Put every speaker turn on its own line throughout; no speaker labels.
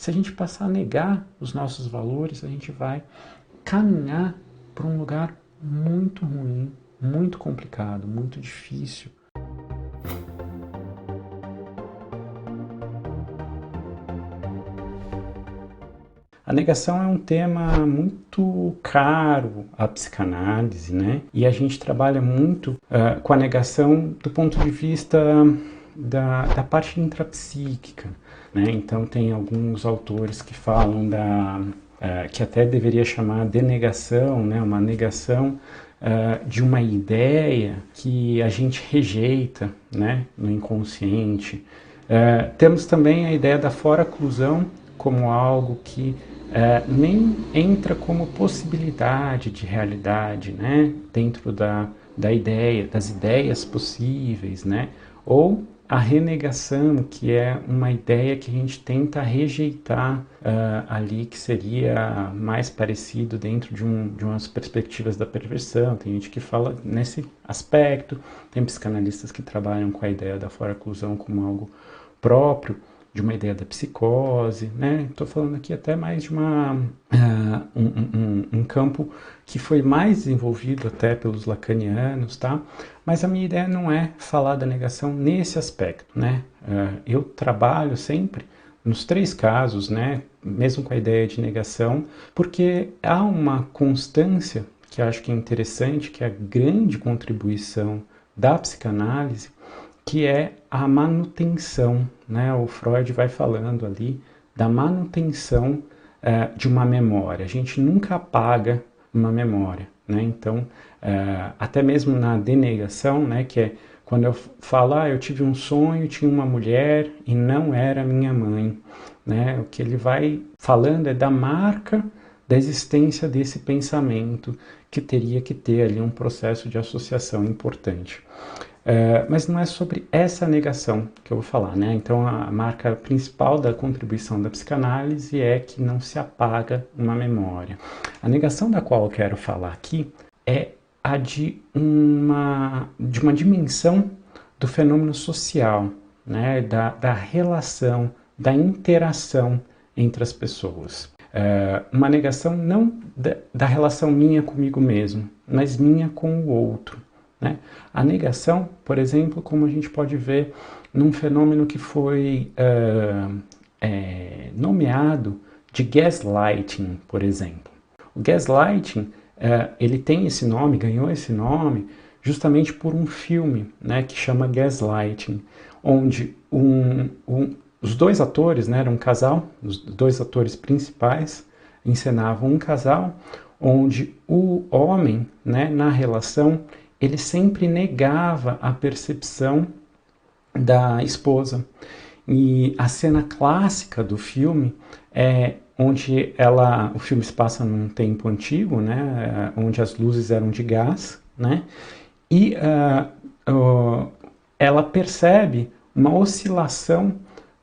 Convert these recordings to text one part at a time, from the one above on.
Se a gente passar a negar os nossos valores, a gente vai caminhar para um lugar muito ruim, muito complicado, muito difícil. A negação é um tema muito caro à psicanálise, né? E a gente trabalha muito com a negação do ponto de vista da parte intrapsíquica, né? Então tem alguns autores que falam que até deveria chamar denegação, né? Uma negação de uma ideia que a gente rejeita, né? No inconsciente. Temos também a ideia da fora-oclusão como algo que nem entra como possibilidade de realidade, né? Dentro da ideia, das ideias possíveis, né? Ou a renegação, que é uma ideia que a gente tenta rejeitar ali, que seria mais parecido dentro de umas perspectivas da perversão. Tem gente que fala nesse aspecto, tem psicanalistas que trabalham com a ideia da fora-oclusão como algo próprio de uma ideia da psicose, né? Estou falando aqui até mais de um campo que foi mais desenvolvido até pelos lacanianos, tá? Mas a minha ideia não é falar da negação nesse aspecto, né? Eu trabalho sempre nos três casos, né? Mesmo com a ideia de negação, porque há uma constância que acho que é interessante, que é a grande contribuição da psicanálise, que é a manutenção, né? O Freud vai falando ali da manutenção de uma memória. A gente nunca apaga uma memória, né? Então, até mesmo na denegação, né? Que é quando eu falo, eu tive um sonho, tinha uma mulher e não era minha mãe, né? O que ele vai falando é da marca da existência desse pensamento que teria que ter ali um processo de associação importante. Mas não é sobre essa negação que eu vou falar, né? Então a marca principal da contribuição da psicanálise é que não se apaga uma memória. A negação da qual eu quero falar aqui é a de uma dimensão do fenômeno social, né? Da relação, da interação entre as pessoas. Uma negação não da relação minha comigo mesmo, mas minha com o outro. Né? A negação, por exemplo, como a gente pode ver num fenômeno que foi nomeado de gaslighting, por exemplo. O gaslighting, ele tem esse nome, ganhou esse nome, justamente por um filme, né, que chama Gaslighting, onde os dois atores, né, era um casal, os dois atores principais encenavam um casal, onde o homem, né, na relação, ele sempre negava a percepção da esposa. E a cena clássica do filme é onde o filme se passa num tempo antigo, né, onde as luzes eram de gás, né, e ela percebe uma oscilação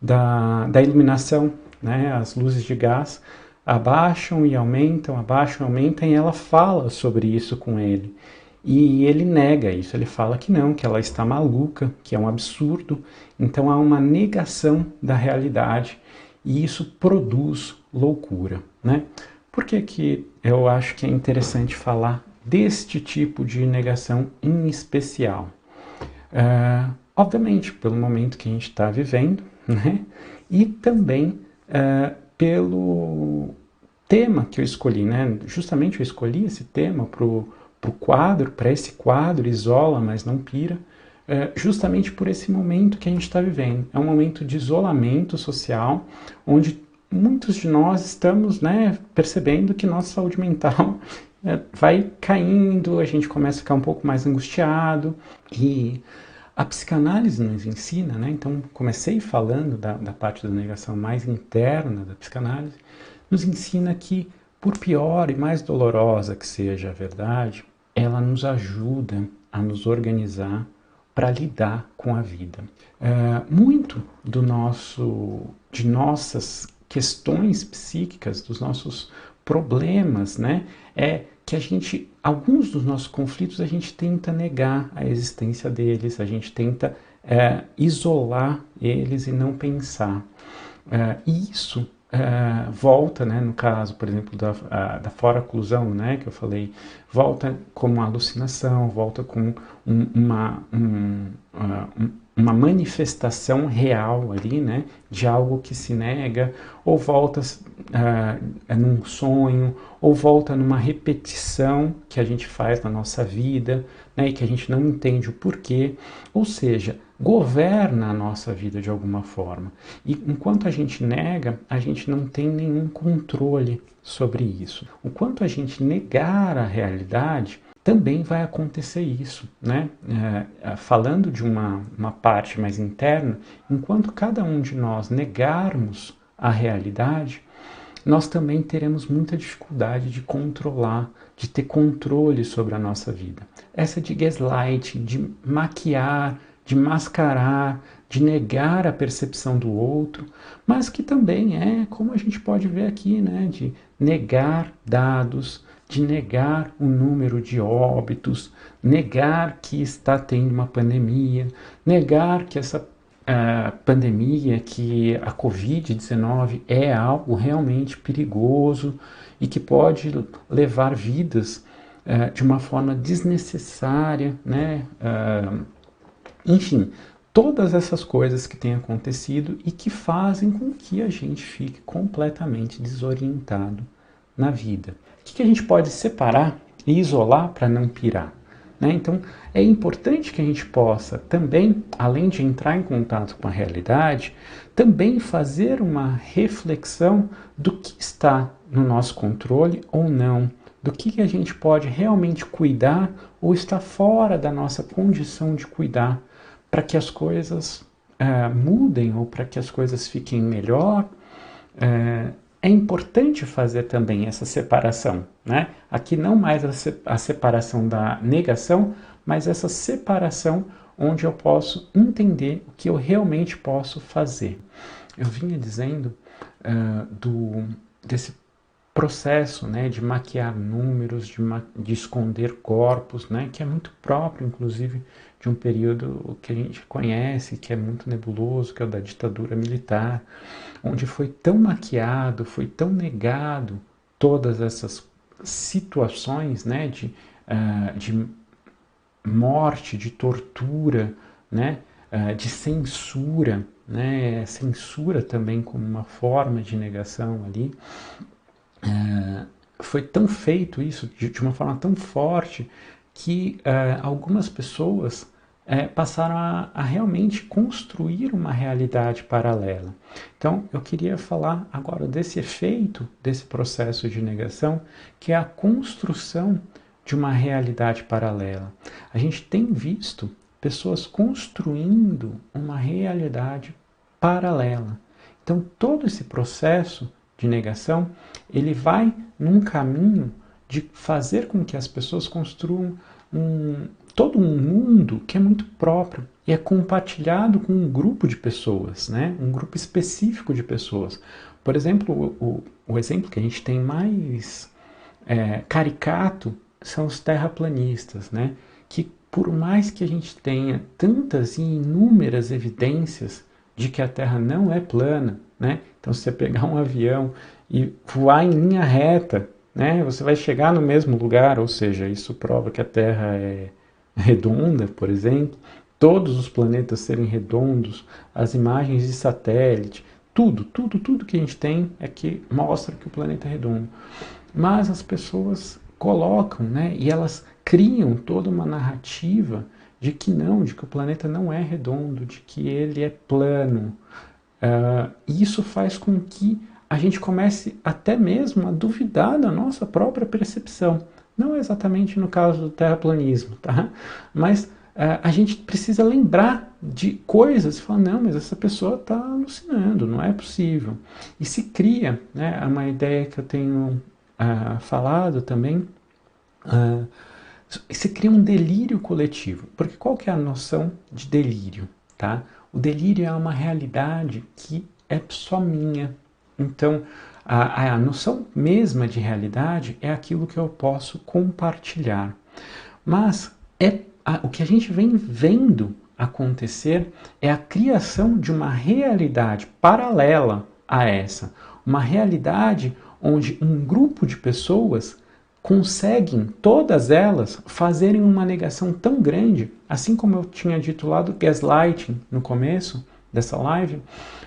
da iluminação, né, as luzes de gás abaixam e aumentam, e ela fala sobre isso com ele. E ele nega isso, ele fala que não, que ela está maluca, que é um absurdo. Então há uma negação da realidade e isso produz loucura, né? Por que eu acho que é interessante falar deste tipo de negação em especial? Obviamente, pelo momento que a gente está vivendo, né? E também pelo tema que eu escolhi, né? Justamente eu escolhi esse tema para esse quadro, Isola, mas não pira, justamente por esse momento que a gente está vivendo. É um momento de isolamento social, onde muitos de nós estamos, né, percebendo que nossa saúde mental vai caindo, a gente começa a ficar um pouco mais angustiado, e a psicanálise nos ensina, né? Então comecei falando da parte da negação mais interna da psicanálise, nos ensina que, por pior e mais dolorosa que seja a verdade, ela nos ajuda a nos organizar para lidar com a vida. Muito de nossas questões psíquicas, dos nossos problemas, né, é que alguns dos nossos conflitos a gente tenta negar a existência deles, a gente tenta isolar eles e não pensar. E isso volta, né, no caso, por exemplo, da fora-oclusão, né, que eu falei, volta como uma alucinação, volta como uma manifestação real ali, né, de algo que se nega, ou volta num sonho, ou volta numa repetição que a gente faz na nossa vida, né, e que a gente não entende o porquê, ou seja, governa a nossa vida de alguma forma. E enquanto a gente nega, a gente não tem nenhum controle sobre isso. O quanto a gente negar a realidade, também vai acontecer isso, né? Falando de uma parte mais interna, enquanto cada um de nós negarmos a realidade, nós também teremos muita dificuldade de controlar, de ter controle sobre a nossa vida. Essa de gaslight, de maquiar, de mascarar, de negar a percepção do outro, mas que também é, como a gente pode ver aqui, né, de negar dados, de negar o número de óbitos, negar que está tendo uma pandemia, negar que essa pandemia, que a Covid-19 é algo realmente perigoso e que pode levar vidas de uma forma desnecessária, né? Enfim, todas essas coisas que têm acontecido e que fazem com que a gente fique completamente desorientado na vida. O que a gente pode separar e isolar para não pirar? Né? Então, é importante que a gente possa também, além de entrar em contato com a realidade, também fazer uma reflexão do que está no nosso controle ou não, do que a gente pode realmente cuidar ou está fora da nossa condição de cuidar, para que as coisas mudem ou para que as coisas fiquem melhor. É importante fazer também essa separação, né? Aqui não mais a separação da negação, mas essa separação onde eu posso entender o que eu realmente posso fazer. Eu vinha dizendo desse processo, né, de maquiar números, de esconder corpos, né, que é muito próprio, inclusive, de um período que a gente conhece, que é muito nebuloso, que é o da ditadura militar, onde foi tão maquiado, foi tão negado todas essas situações, né, de morte, de tortura, né, de censura, né, censura também como uma forma de negação ali. Foi tão feito isso de uma forma tão forte que algumas pessoas passaram a realmente construir uma realidade paralela. Então, eu queria falar agora desse efeito desse processo de negação, que é a construção de uma realidade paralela. A gente tem visto pessoas construindo uma realidade paralela. Então, todo esse processo de negação, ele vai num caminho de fazer com que as pessoas construam todo um mundo que é muito próprio e é compartilhado com um grupo de pessoas, né? Um grupo específico de pessoas. Por exemplo, o exemplo que a gente tem mais caricato são os terraplanistas, né? Que por mais que a gente tenha tantas e inúmeras evidências de que a Terra não é plana, né? Então, se você pegar um avião e voar em linha reta, né, você vai chegar no mesmo lugar, ou seja, isso prova que a Terra é redonda, por exemplo, todos os planetas serem redondos, as imagens de satélite, tudo que a gente tem é que mostra que o planeta é redondo. Mas as pessoas colocam, né, e elas criam toda uma narrativa de que não, de que o planeta não é redondo, de que ele é plano. E isso faz com que a gente comece até mesmo a duvidar da nossa própria percepção. Não exatamente no caso do terraplanismo, tá? Mas a gente precisa lembrar de coisas e falar, não, mas essa pessoa está alucinando, não é possível. E se cria, né, uma ideia que eu tenho falado também, se cria um delírio coletivo. Porque qual que é a noção de delírio? Tá? O delírio é uma realidade que é só minha. Então, a noção mesma de realidade é aquilo que eu posso compartilhar. Mas o que a gente vem vendo acontecer é a criação de uma realidade paralela a essa, uma realidade onde um grupo de pessoas conseguem, todas elas, fazerem uma negação tão grande, assim como eu tinha dito lá do gaslighting no começo dessa live,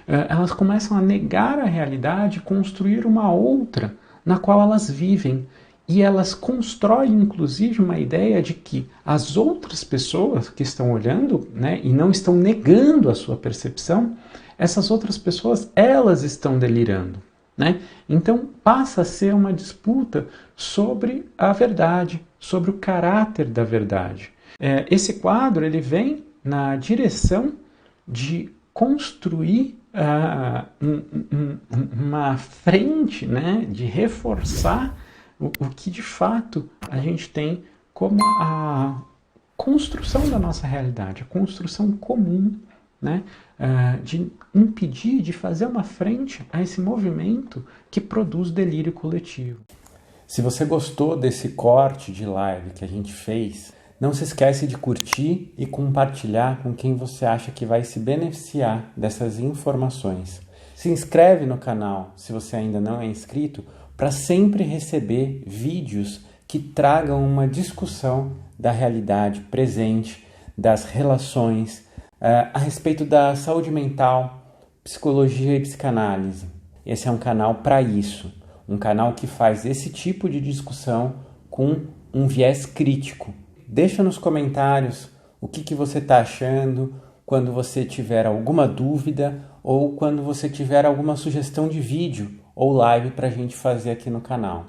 elas começam a negar a realidade, construir uma outra na qual elas vivem. E elas constroem, inclusive, uma ideia de que as outras pessoas que estão olhando, né, e não estão negando a sua percepção, essas outras pessoas, elas estão delirando. Né? Então passa a ser uma disputa sobre a verdade, sobre o caráter da verdade. Esse quadro ele vem na direção de construir uma frente, né, de reforçar o que de fato a gente tem como a construção da nossa realidade, a construção comum, né, de impedir, de fazer uma frente a esse movimento que produz delírio coletivo.
Se você gostou desse corte de live que a gente fez, não se esquece de curtir e compartilhar com quem você acha que vai se beneficiar dessas informações. Se inscreve no canal se você ainda não é inscrito para sempre receber vídeos que tragam uma discussão da realidade presente, das relações, a respeito da saúde mental, psicologia e psicanálise. Esse é um canal para isso, um canal que faz esse tipo de discussão com um viés crítico. Deixa nos comentários o que você está achando, quando você tiver alguma dúvida ou quando você tiver alguma sugestão de vídeo ou live para a gente fazer aqui no canal.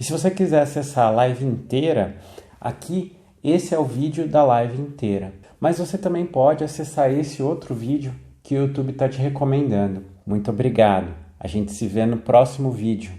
E se você quiser acessar a live inteira, aqui esse é o vídeo da live inteira. Mas você também pode acessar esse outro vídeo que o YouTube está te recomendando. Muito obrigado. A gente se vê no próximo vídeo.